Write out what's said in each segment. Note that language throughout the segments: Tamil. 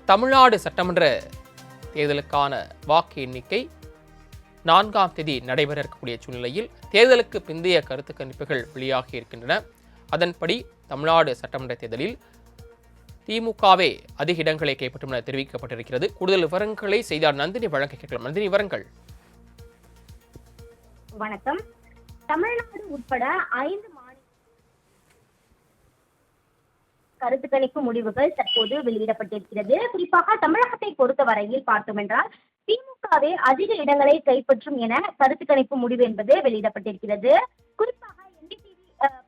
தமிழ்நாடு சட்டமன்ற தேர்தலுக்கான வாக்கு எண்ணிக்கை 4ஆம் தேதி நடைபெற இருக்கக்கூடிய சூழ்நிலையில் தேர்தலுக்கு பிந்தைய கருத்து கணிப்புகள் வெளியாகி இருக்கின்றன. அதன்படி தமிழ்நாடு சட்டமன்ற தேர்தலில் திமுகவே அதிக இடங்களை கைப்பற்றும் என தெரிவிக்கப்பட்டிருக்கிறது. கூடுதல் விவரங்களை செய்தியாளர் நந்தினி வழங்க கேட்கலாம். நந்தினி, விவரங்கள். வணக்கம். தமிழ்நாடு உட்பட 5 கருத்து கணிப்பு முடிவுகள் தற்போது வெளியிடப்பட்டிருக்கிறது. குறிப்பாக தமிழகத்தை பொறுத்தவரையில் பார்த்தோம் என்றால் திமுகவே அதிக இடங்களை கைப்பற்றும் என கருத்து கணிப்பு முடிவு என்பது வெளியிடப்பட்டிருக்கிறது. குறிப்பாக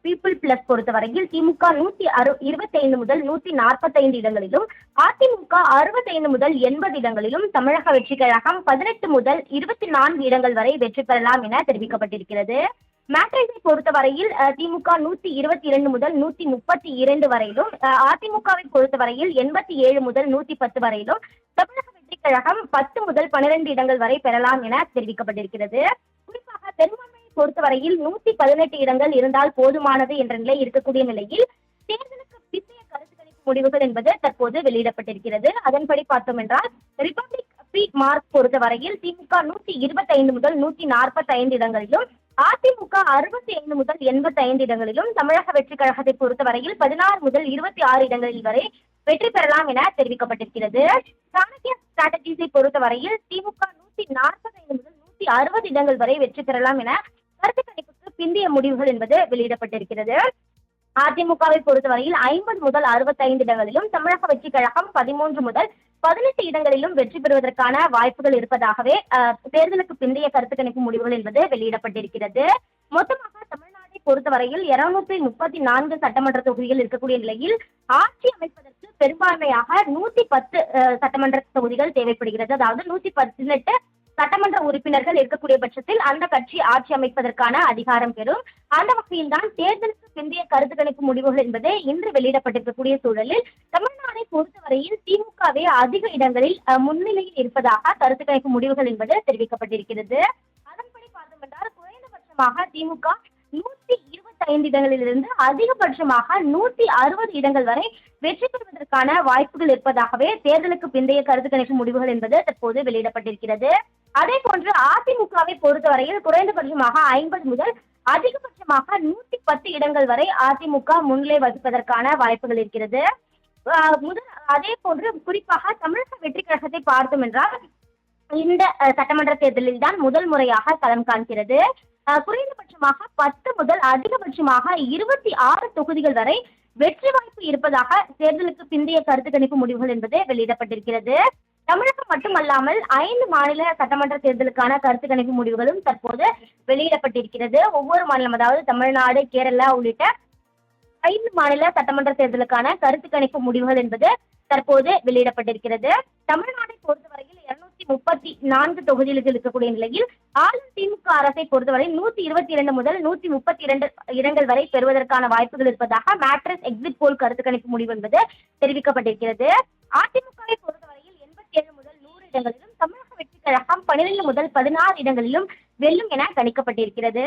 பீப்புள் பிளஸ் பொறுத்தவரையில் திமுக 125 முதல் 145 இடங்களிலும், அதிமுக 65 முதல் 80 இடங்களிலும், தமிழக வெற்றி கழகம் 18 முதல் 24 இடங்கள் வரை வெற்றி பெறலாம் என தெரிவிக்கப்பட்டிருக்கிறது. மேட்ரிக்ஸை பொறுத்தவரையில் திமுக 122 முதல் 132 வரையிலும், அதிமுகவை பொறுத்தவரையில் 87 முதல் 110 வரையிலும், தமிழக வெற்றி கழகம் 10 முதல் 12 இடங்கள் வரை பெறலாம் என தெரிவிக்கப்பட்டிருக்கிறது. குறிப்பாக பெரும்பான்மையை பொறுத்தவரையில் 118 இடங்கள் இருந்தால் போதுமானது என்ற நிலை இருக்கக்கூடிய நிலையில் தேர்தலுக்கு பிந்தைய கருத்து கணிப்பு முடிவுகள் என்பது தற்போது வெளியிடப்பட்டிருக்கிறது. அதன்படி பார்த்தோம் என்றால் ரிபப்ளிக் மார்க் பொறுத்தவரையில் திமுக 125 முதல் 145 இடங்களிலும், அதிமுக 65 முதல் 85 இடங்களிலும், தமிழக வெற்றி கழகத்தை பொறுத்தவரையில் 16 முதல் 26 இடங்களில் வரை வெற்றி பெறலாம் என தெரிவிக்கப்பட்டிருக்கிறது. சாணக்கிய ஸ்ட்ராட்டஜிஸை பொறுத்தவரையில் திமுக 145 முதல் 160 இடங்கள் வரை வெற்றி பெறலாம் என கருத்து கணிப்புக்கு பிந்தைய முடிவுகள் என்பது வெளியிடப்பட்டிருக்கிறது. அதிமுகவை பொறுத்தவரையில் 50 முதல் 65 இடங்களிலும், தமிழக வெற்றி கழகம் 13 முதல் 18 இடங்களிலும் வெற்றி பெறுவதற்கான வாய்ப்புகள் இருப்பதாகவே தேர்தலுக்கு பிந்தைய கருத்து கணிப்பு முடிவுகள் என்பது வெளியிடப்பட்டிருக்கிறது. மொத்தமாக தமிழ்நாட்டை பொறுத்தவரையில் 234 சட்டமன்ற தொகுதிகள் இருக்கக்கூடிய நிலையில் ஆட்சி அமைப்பதற்கு பெரும்பான்மையாக 110 சட்டமன்ற தொகுதிகள் தேவைப்படுகிறது. அதாவது 118 சட்டமன்ற உறுப்பினர்கள் இருக்கக்கூடிய பட்சத்தில் அந்த கட்சி ஆட்சி அமைப்பதற்கான அதிகாரம் பெறும். அந்த வகையில் தான் தேர்தலுக்கு பிந்தைய கருத்து கணிப்பு முடிவுகள் என்பது இன்று வெளியிடப்பட்டிருக்கக்கூடிய சூழலில் தமிழ்நாட்டை பொறுத்தவரையில் திமுகவே அதிக இடங்களில் முன்னிலையில் இருப்பதாக கருத்து கணிப்பு முடிவுகள் என்பது தெரிவிக்கப்பட்டிருக்கிறது. அதன்படி பார்த்தோம் என்றால் குறைந்தபட்சமாக திமுக 125 இடங்களிலிருந்து அதிகபட்சமாக 160 இடங்கள் வரை வெற்றி பெறுவதற்கான வாய்ப்புகள் இருப்பதாகவே தேர்தலுக்கு பிந்தைய கருத்து கணிப்பு முடிவுகள் என்பது தற்போது வெளியிடப்பட்டிருக்கிறது. அதே போன்று அதிமுகவை பொறுத்தவரையில் குறைந்தபட்சமாக 50 முதல் அதிகபட்சமாக 110 இடங்கள் வரை அதிமுக முன்னிலை வகிப்பதற்கான வாய்ப்புகள் இருக்கிறது. அதே போன்று குறிப்பாக தமிழக வெற்றி கழகத்தை பார்த்தோம் என்றால் இந்த சட்டமன்ற தேர்தலில் தான் முதல் முறையாக களம் காண்கிறது. குறைந்தபட்சமாக 10 முதல் அதிகபட்சமாக 26 தொகுதிகள் வரை வெற்றி வாய்ப்பு இருப்பதாக தேர்தலுக்கு பிந்தைய கருத்து கணிப்பு முடிவுகள் என்பது வெளியிடப்பட்டிருக்கிறது. தமிழகம் மட்டுமல்லாமல் 5 மாநில சட்டமன்ற தேர்தலுக்கான கருத்து கணிப்பு முடிவுகளும் தற்போது வெளியிடப்பட்டிருக்கிறது. ஒவ்வொரு மாநிலம், அதாவது தமிழ்நாடு, கேரளா உள்ளிட்ட 5 மாநில சட்டமன்ற தேர்தலுக்கான கருத்து கணிப்பு முடிவுகள் என்பது தற்போது வெளியிடப்பட்டிருக்கிறது. தமிழ்நாட்டை பொறுத்தவரையில் 234 தொகுதிகள் இருக்கக்கூடிய நிலையில் ஆளும் திமுக அரசை பொறுத்தவரை 122 முதல் 132 இடங்கள் வரை பெறுவதற்கான வாய்ப்புகள் இருப்பதாக மேட்ரிக்ஸ் எக்ஸிட் போல் கருத்து கணிப்பு முடிவு என்பது தெரிவிக்கப்பட்டிருக்கிறது. அதிமுகவை பொறுத்தவரையில் 87 முதல் 100 இடங்களிலும், தமிழக வெற்றி கழகம் 12 முதல் 16 இடங்களிலும் வெல்லும் என கணிக்கப்பட்டிருக்கிறது.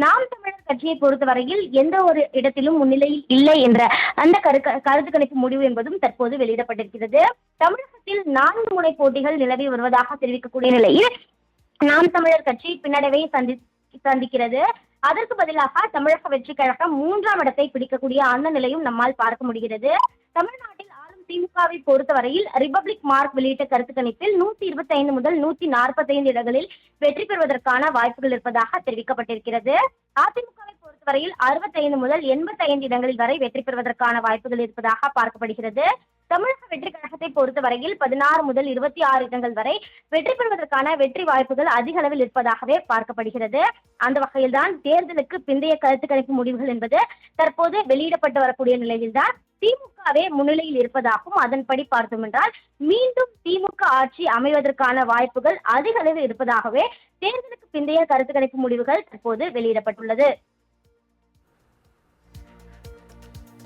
நாம் தமிழர் கட்சியை பொறுத்தவரையில் எந்த ஒரு இடத்திலும் முன்னிலையில் இல்லை என்ற அந்த கருத்து கணிப்பு முடிவு என்பதும் தற்போது வெளியிடப்பட்டிருக்கிறது. தமிழகத்தில் 4 முனை போட்டிகள் நிலவி வருவதாக தெரிவிக்கக்கூடிய நிலையில் நாம் தமிழர் கட்சி பின்னடைவை சந்திக்கிறது. அதற்கு பதிலாக தமிழக வெற்றி கழகம் 3ஆம் இடத்தை பிடிக்கக்கூடிய அந்த நிலையும் நம்மால் பார்க்க முடிகிறது. தமிழ்நாட்டில் ஆளும் திமுகவை பொறுத்தவரையில் ரிபப்ளிக் மார்க் வெளியிட்ட கருத்து கணிப்பில் 125 முதல் 145 இடங்களில் வெற்றி பெறுவதற்கான வாய்ப்புகள் இருப்பதாக தெரிவிக்கப்பட்டிருக்கிறது. அதிமுகவை பொறுத்தவரையில் 65 முதல் 85 இடங்களில் வரை வெற்றி பெறுவதற்கான வாய்ப்புகள் இருப்பதாக பார்க்கப்படுகிறது. தமிழக வெற்றி கழகத்தை பொறுத்தவரையில் 16 முதல் 26 இடங்கள் வரை வெற்றி பெறுவதற்கான வெற்றி வாய்ப்புகள் அதிக அளவில் இருப்பதாகவே பார்க்கப்படுகிறது. அந்த வகையில்தான் தேர்தலுக்கு பிந்தைய கருத்து கணிப்பு முடிவுகள் என்பது தற்போது வெளியிடப்பட்டு வரக்கூடிய நிலையில்தான் திமுகவே முன்னிலையில் இருப்பதாகவும், அதன்படி பார்த்தோம் என்றால் மீண்டும் திமுக ஆட்சி அமைவதற்கான வாய்ப்புகள் அதிக அளவில் இருப்பதாகவே தேர்தலுக்கு பிந்தைய கருத்து கணிப்பு முடிவுகள் தற்போது வெளியிடப்பட்டுள்ளது.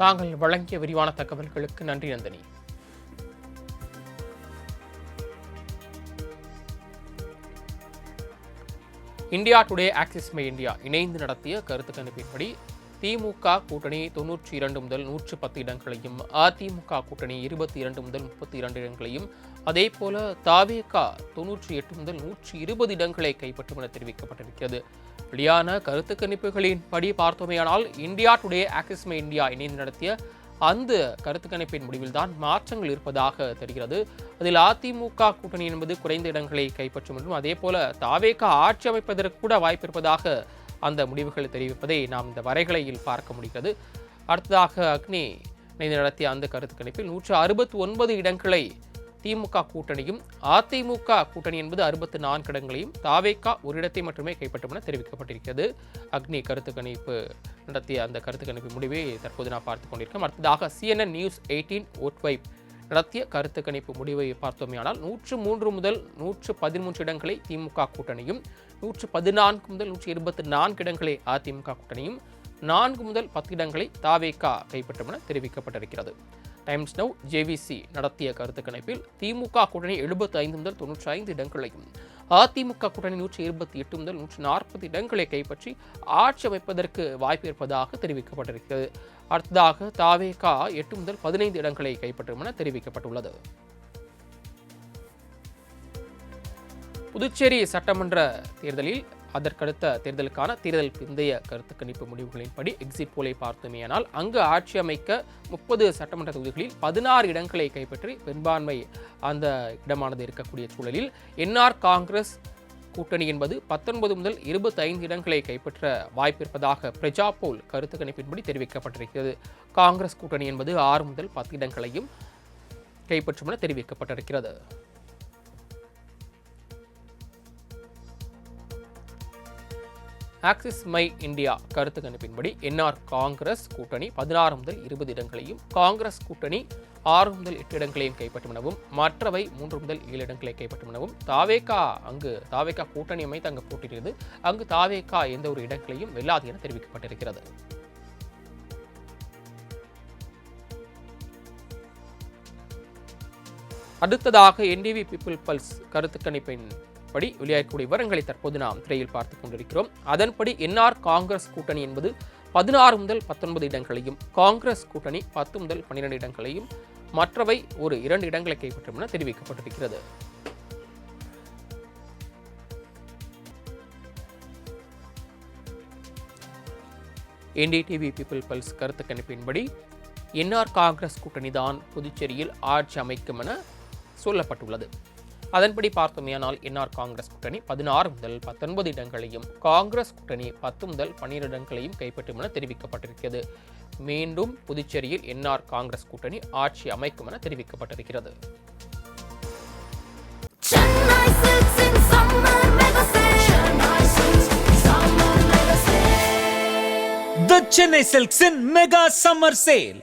தாங்கள் வழங்கிய விரிவான தகவல்களுக்கு நன்றி Nandini. India today, axis my India இணைந்து நடத்திய கருத்து கணிப்பின்படி திமுக கூட்டணி 92 முதல் 110 இடங்களையும், அதிமுக கூட்டணி 22 முதல் 32 இடங்களையும், அதே போல தாவேக 98 முதல் 120 இடங்களை கைப்பற்றும் என தெரிவிக்கப்பட்டிருக்கிறது. வெளியான கருத்து கணிப்புகளின் படி பார்த்தோமேயானால் India today axis my India இணைந்து நடத்திய அந்த கருத்து கணிப்பின் முடிவில்தான் மாற்றங்கள் இருப்பதாக தெரிகிறது. அதில் அதிமுக கூட்டணி என்பது குறைந்த இடங்களை கைப்பற்றும் என்றும், அதே போல தாவேக ஆட்சி அமைப்பதற்கு கூட வாய்ப்பு இருப்பதாக அந்த முடிவுகள் தெரிவிப்பதை நாம் இந்த வரைகலையில் பார்க்க முடிகிறது. அடுத்ததாக அக்னி நடத்திய அந்த கருத்து கணிப்பில் 169 இடங்களை திமுக கூட்டணியும், அதிமுக கூட்டணி என்பது 64 இடங்களையும், தாவேக ஒரு இடத்தை மட்டுமே கைப்பற்றும் என தெரிவிக்கப்பட்டிருக்கிறது. அக்னி கருத்து கணிப்பு நடத்திய அந்த கருத்து கணிப்பு முடிவை தற்போது நான் பார்த்துக் கொண்டிருக்கோம். அடுத்ததாக CNN News 18 ஓட்வைப் நடத்திய கருத்து கணிப்பு முடிவை பார்த்தோமேயானால் 103 முதல் 113 இடங்களை திமுக கூட்டணியும், 114 முதல் 124 இடங்களை அதிமுக கூட்டணியும், 4 முதல் 10 இடங்களை தாவேக கைப்பற்றும் என தெரிவிக்கப்பட்டிருக்கிறது. டைம்ஸ் நவ் JVC நடத்திய கருத்து கணிப்பில் திமுக கூட்டணி 75 முதல் 95 இடங்களையும், அதிமுக கூட்டணி 128 முதல் 140 இடங்களை கைப்பற்றி ஆட்சி அமைப்பதற்கு வாய்ப்பு இருப்பதாக தெரிவிக்கப்பட்டிருக்கிறது. அடுத்ததாக தாவேக 8 முதல் 15 இடங்களை கைப்பற்றும் என தெரிவிக்கப்பட்டுள்ளது. புதுச்சேரி சட்டமன்ற தேர்தலில் அதற்கடுத்த தேர்தலுக்கான தேர்தல் பிந்தைய கருத்து கணிப்பு முடிவுகளின்படி எக்ஸிட் போலை பார்த்தோமேயானால் அங்கு ஆட்சி அமைக்க 30 சட்டமன்ற தொகுதிகளில் 16 இடங்களை கைப்பற்றி பெரும்பான்மை அந்த இடமானது இருக்கக்கூடிய சூழலில் NR காங்கிரஸ் கூட்டணி என்பது 19 முதல் 25 இடங்களை கைப்பற்ற வாய்ப்பு இருப்பதாக பிரஜா போல் கருத்து கணிப்பின்படி தெரிவிக்கப்பட்டிருக்கிறது. காங்கிரஸ் கூட்டணி என்பது 6 முதல் 10 இடங்களையும் கைப்பற்றும் என தெரிவிக்கப்பட்டிருக்கிறது. ஆக்சிஸ் மை இந்தியா கருத்து கணிப்பின்படி NR காங்கிரஸ் கூட்டணி 16 முதல் 20 இடங்களையும், காங்கிரஸ் கூட்டணி 6 முதல் 8 இடங்களையும் கைப்பற்றும் எனவும், மற்றவை 3 முதல் 7 இடங்களை கைப்பற்றும் எனவும், தாவேக கூட்டணி அமைத்து அங்கு போட்டியிடுகிறது. அங்கு தாவேக எந்த ஒரு இடங்களையும் வெல்லாது என தெரிவிக்கப்பட்டிருக்கிறது. அடுத்ததாக NDV பீப்புள் பல்ஸ் கருத்து கணிப்பின் படி வெளியாகக்கூடிய விவரங்களை தற்போது நாம் திரையில் பார்த்துக் கொண்டிருக்கிறோம். அதன்படி NR காங்கிரஸ் கூட்டணி என்பது 16 முதல் 19 இடங்களையும், காங்கிரஸ் கூட்டணி 10 முதல் 12 இடங்களையும், மற்றவை ஒரு 2 இடங்களை கைப்பற்றும் என தெரிவிக்கப்பட்டிருக்கிறது. NDTV பீப்புள் பல்ஸ் கருத்து கணிப்பின்படி NR காங்கிரஸ் கூட்டணி தான் புதுச்சேரியில் ஆட்சி அமைக்கும் என சொல்லப்பட்டுள்ளது. அதன்படி பார்த்தோமேயானால் NR காங்கிரஸ் கூட்டணி 16 முதல் 19 இடங்களையும், காங்கிரஸ் கூட்டணி 10 முதல் 12 இடங்களையும் கைப்பற்றும் என தெரிவிக்கப்பட்டிருக்கிறது. மீண்டும் புதுச்சேரியில் NR காங்கிரஸ் கூட்டணி ஆட்சி அமைக்கும் என தெரிவிக்கப்பட்டிருக்கிறது. The Chennai Silks in Mega Summer Sale.